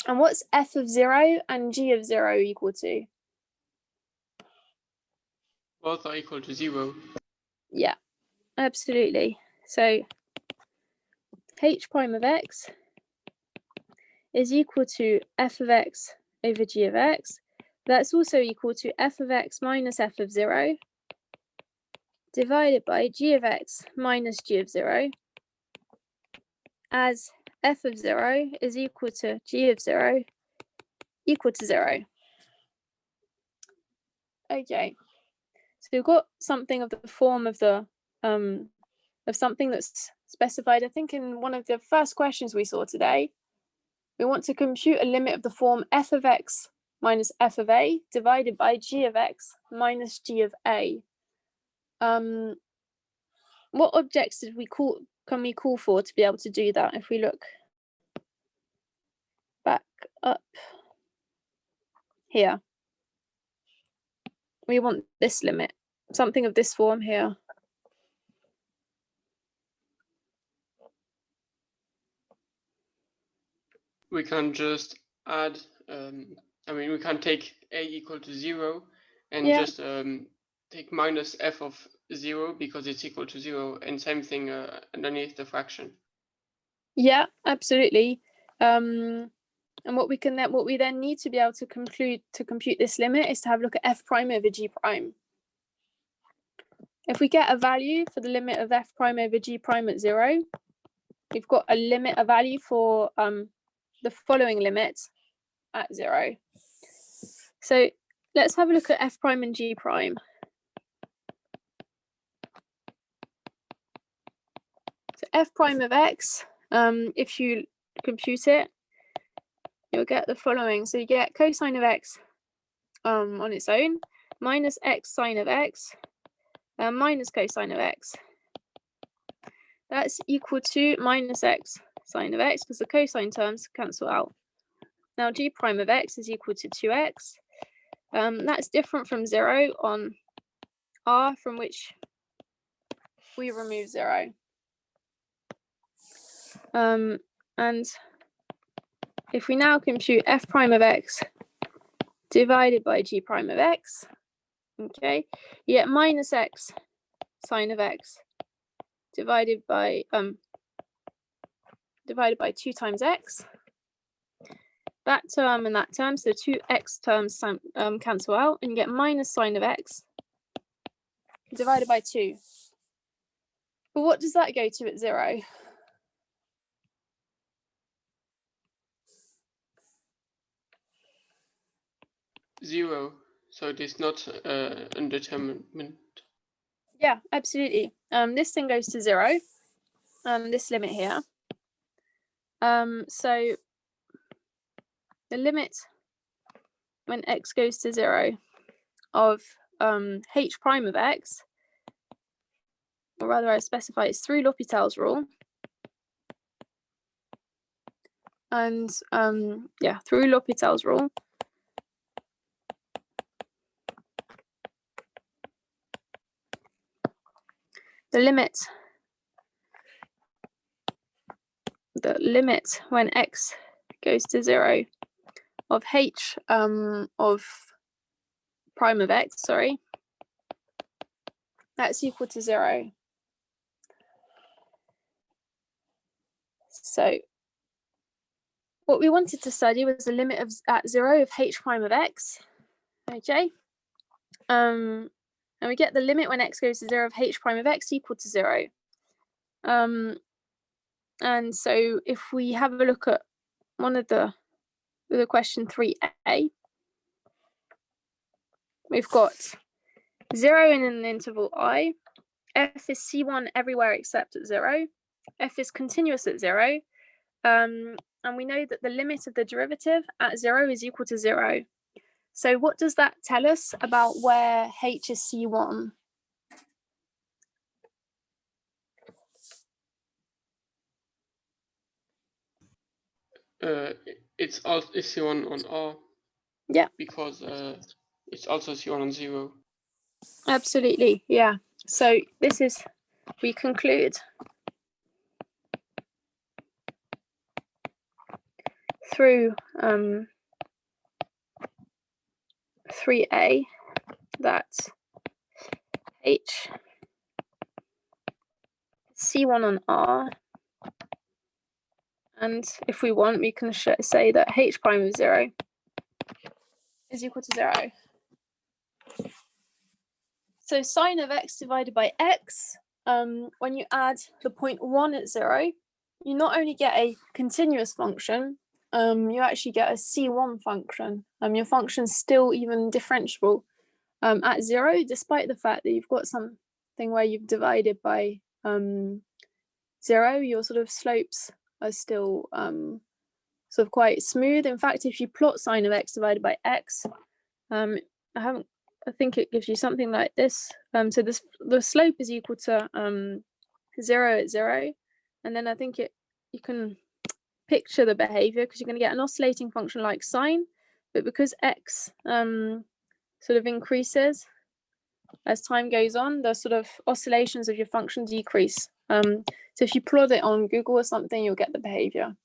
And what's f of 0 and g of 0 equal to? Both are equal to 0. Yeah, absolutely. So h prime of x is equal to f of x over g of x. That's also equal to f of x minus f of 0 divided by g of x minus g of 0, as f of 0 is equal to g of 0 equal to 0. Okay, so we've got something of the form of the of something that's specified, I think, in one of the first questions we saw today. We want to compute a limit of the form f of x minus f of a divided by g of x minus g of a. What objects can we call for to be able to do that? If we look back up here, we want this limit, something of this form here. We can just add, we can take a equal to 0 and just take minus f of 0 because it's equal to 0, and same thing underneath the fraction. Yeah, absolutely. And what we then need to be able to compute this limit is to have a look at f prime over g prime. If we get a value for the limit of f prime over g prime at 0, we've got a value for the following limit at 0. So let's have a look at f prime and g prime. So f prime of x, if you compute it, you'll get the following. So you get cosine of x on its own, minus x sine of x, minus cosine of x. That's equal to minus x sine of x, because the cosine terms cancel out. Now g prime of x is equal to 2x. That's different from 0 on R, from which we remove 0. And if we now compute f prime of x divided by g prime of x, okay, you get minus x sine of x divided by 2 times x. That term and that term, so the two x terms cancel out, and you get minus sine of x divided by 2. But what does that go to at 0? Zero, so it is not undetermined. Yeah, absolutely. This thing goes to 0, this limit here. So the limit when x goes to 0 of h prime of x, or rather I specify it's through L'Hopital's rule. And through L'Hopital's rule, the limit when x goes to 0 of h of prime of x, that's equal to 0. So what we wanted to study was the limit of at 0 of h prime of x. Okay. And we get the limit when x goes to 0 of h prime of x equal to 0. And so if we have a look at one of the question 3a, we've got 0 in an interval I, f is C1 everywhere except at 0, f is continuous at 0, and we know that the limit of the derivative at 0 is equal to 0. So what does that tell us about where h is C1? It's also C1 on R. Yeah. Because it's also C1 on 0. Absolutely, yeah. So this is, we conclude through 3a that h C1 on R. And if we want, we can say that h prime of 0 is equal to 0. So sine of x divided by x, when you add the point 1 at 0, you not only get a continuous function, you actually get a C1 function. Your function's still even differentiable at 0, despite the fact that you've got something where you've divided by 0, your sort of slopes are still sort of quite smooth. In fact, if you plot sine of x divided by x, I think it gives you something like this. So the slope is equal to 0 at 0, and then I think you can picture the behavior because you're going to get an oscillating function like sine, but because x sort of increases as time goes on, the sort of oscillations of your function decrease. So if you plot it on Google or something, you'll get the behavior.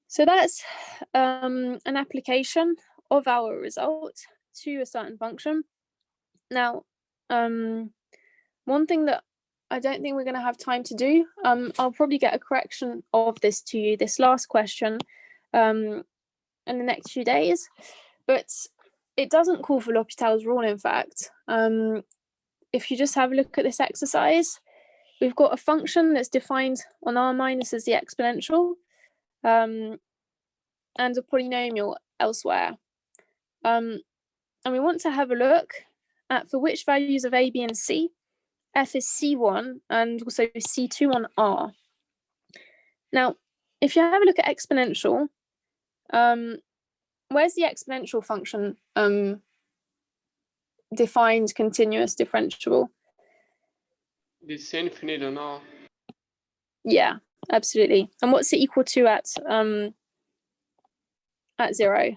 So that's an application of our result to a certain function. Now, one thing that I don't think we're going to have time to do, I'll probably get a correction of this to you, this last question, in the next few days, but it doesn't call for L'Hopital's rule, in fact. If you just have a look at this exercise, we've got a function that's defined on R minus as the exponential, and a polynomial elsewhere. And we want to have a look at for which values of A, B, and C, f is C1 and also C2 on R. Now, if you have a look at exponential, where's the exponential function defined continuous differentiable? It's infinite on R. Yeah, absolutely. And what's it equal to at 0?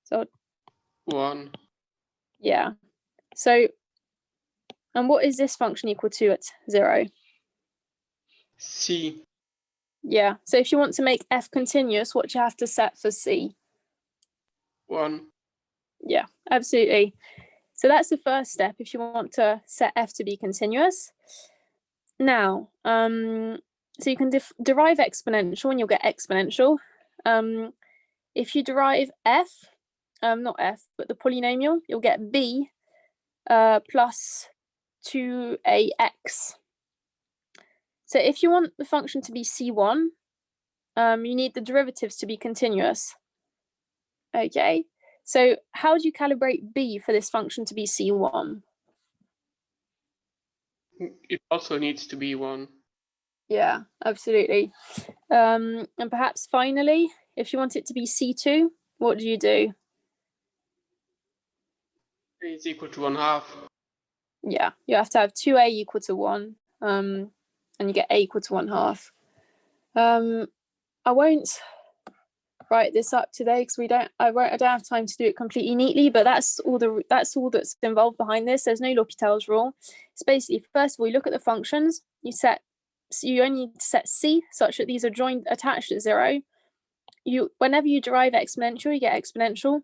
So 1. yeah. So, and what is this function equal to at 0? C. Yeah. So if you want to make f continuous, what do you have to set for C? 1. Yeah, absolutely. So that's the first step if you want to set f to be continuous. Now, so you can derive exponential and you'll get exponential. If you derive f, not f, but the polynomial, you'll get b plus 2ax. So if you want the function to be C1, you need the derivatives to be continuous. Okay, so how do you calibrate b for this function to be C1? It also needs to be 1. Yeah, absolutely. And perhaps finally, if you want it to be C2, what do you do? It's equal to 1/2. Yeah, you have to have 2a equal to 1, and you get a equal to 1/2. I won't write this up today because I don't have time to do it completely neatly, but that's all that's involved behind this. There's no L'Hopital's rule. It's basically, first of all, you look at the functions, you only need to set C such that these are attached at 0. Whenever you derive exponential, you get exponential.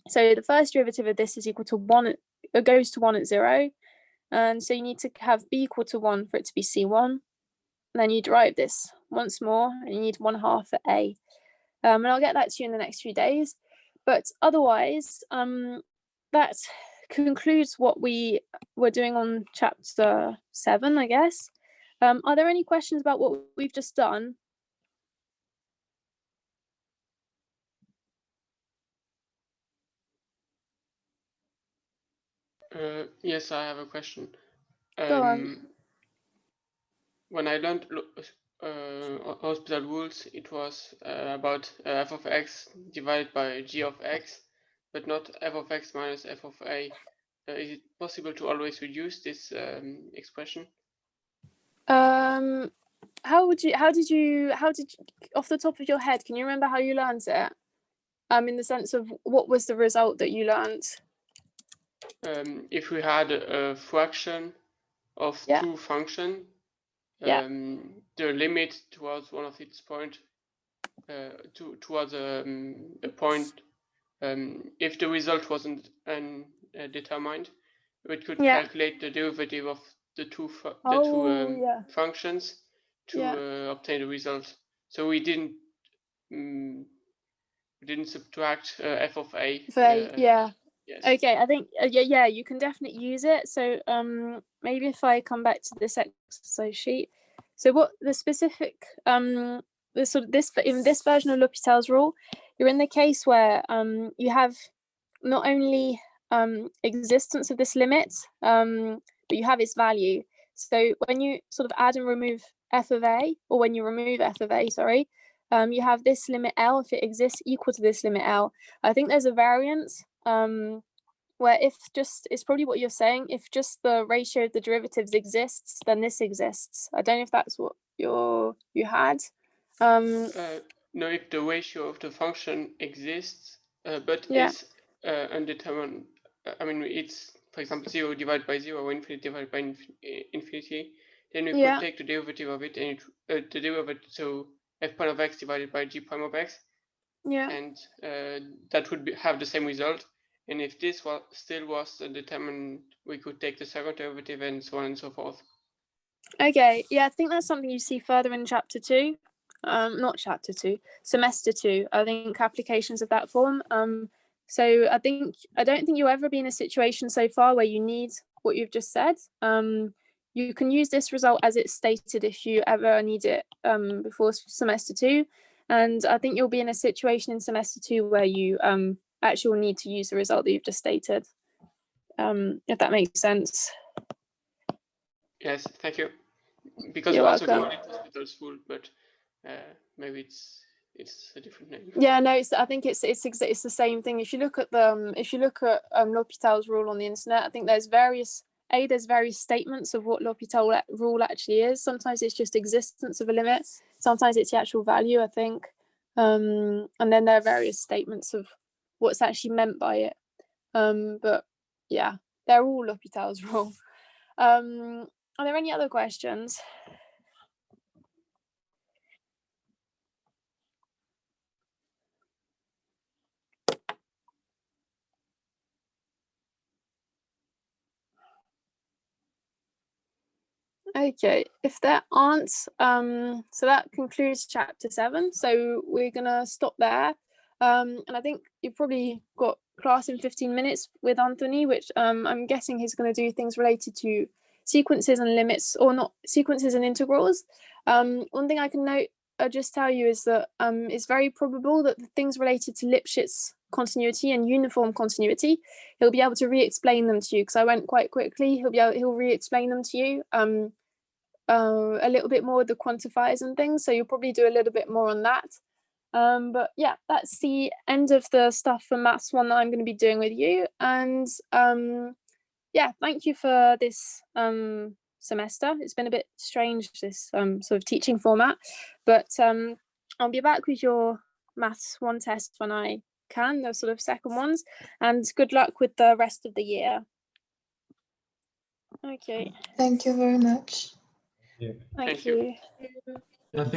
So the first derivative of this is equal to 1, it goes to 1 at 0. And so you need to have b equal to 1 for it to be C1. And then you derive this once more, and you need 1/2 for A. And I'll get that to you in the next few days. But otherwise, that concludes what we were doing on chapter 7, I guess. Are there any questions about what we've just done? Yes, I have a question. Go on. When I learned hospital rules, it was about f of x divided by g of x, but not f of x minus f of a. Is it possible to always reduce this expression? How did you, off the top of your head, can you remember how you learned it? In the sense of what was the result that you learned? If we had a fraction of two functions, the limit towards one of its point towards a point, if the result wasn't determined, we could calculate the derivative of the two yeah. functions to Yeah. obtain the result. So we didn't subtract f of a. Yeah. Yes. Okay, I think yeah, you can definitely use it. So maybe if I come back to this exercise sheet. So what the specific in this version of L'Hopital's rule, you're in the case where you have not only existence of this limit, but you have its value. So when you sort of add and remove f of a, or when you remove f of a, sorry, you have this limit L, if it exists, equal to this limit L. I think there's a variance where if just, it's probably what you're saying, if just the ratio of the derivatives exists, then this exists. I don't know if that's what you had. No, if the ratio of the function exists, but is undetermined, I mean, it's, for example, 0 divided by 0 or infinity divided by infinity, then we could take the derivative of it, and the derivative, so f prime of x divided by g prime of x, and that would have the same result. And if this still was determined, we could take the second derivative and so on and so forth. Okay, yeah, I think that's something you see further in chapter 2. Not chapter 2, semester 2. I think applications of that form. So I don't think you'll ever be in a situation so far where you need what you've just said. You can use this result as it's stated if you ever need it before semester 2. And I think you'll be in a situation in semester 2 where you actually will need to use the result that you've just stated. If that makes sense. Yes, thank you. Because You're we also welcome. call it hospital's rule, but maybe it's a different name. Yeah, no, I think it's the same thing. If you look at L'Hopital's rule on the internet, I think there's various statements of what L'Hopital rule actually is. Sometimes it's just existence of a limit. Sometimes it's the actual value, I think. And then there are various statements of what's actually meant by it. But yeah, they're all L'Hopital's rule. Are there any other questions? Okay, if there aren't, so that concludes chapter 7. So we're gonna stop there. And I think you've probably got class in 15 minutes with Anthony, which I'm guessing he's going to do things related to sequences and limits, or not sequences and integrals. One thing I can just tell you is that it's very probable that the things related to Lipschitz continuity and uniform continuity, he'll be able to re-explain them to you, because I went quite quickly. He'll re-explain them to you a little bit more with the quantifiers and things, so you'll probably do a little bit more on that. But yeah, that's the end of the stuff for Maths 1 that I'm going to be doing with you. And yeah, thank you for this semester. It's been a bit strange, this sort of teaching format, but I'll be back with your Maths 1 test when I can, the sort of second ones, and good luck with the rest of the year. Okay. Thank you very much. Thank you. Yeah, thank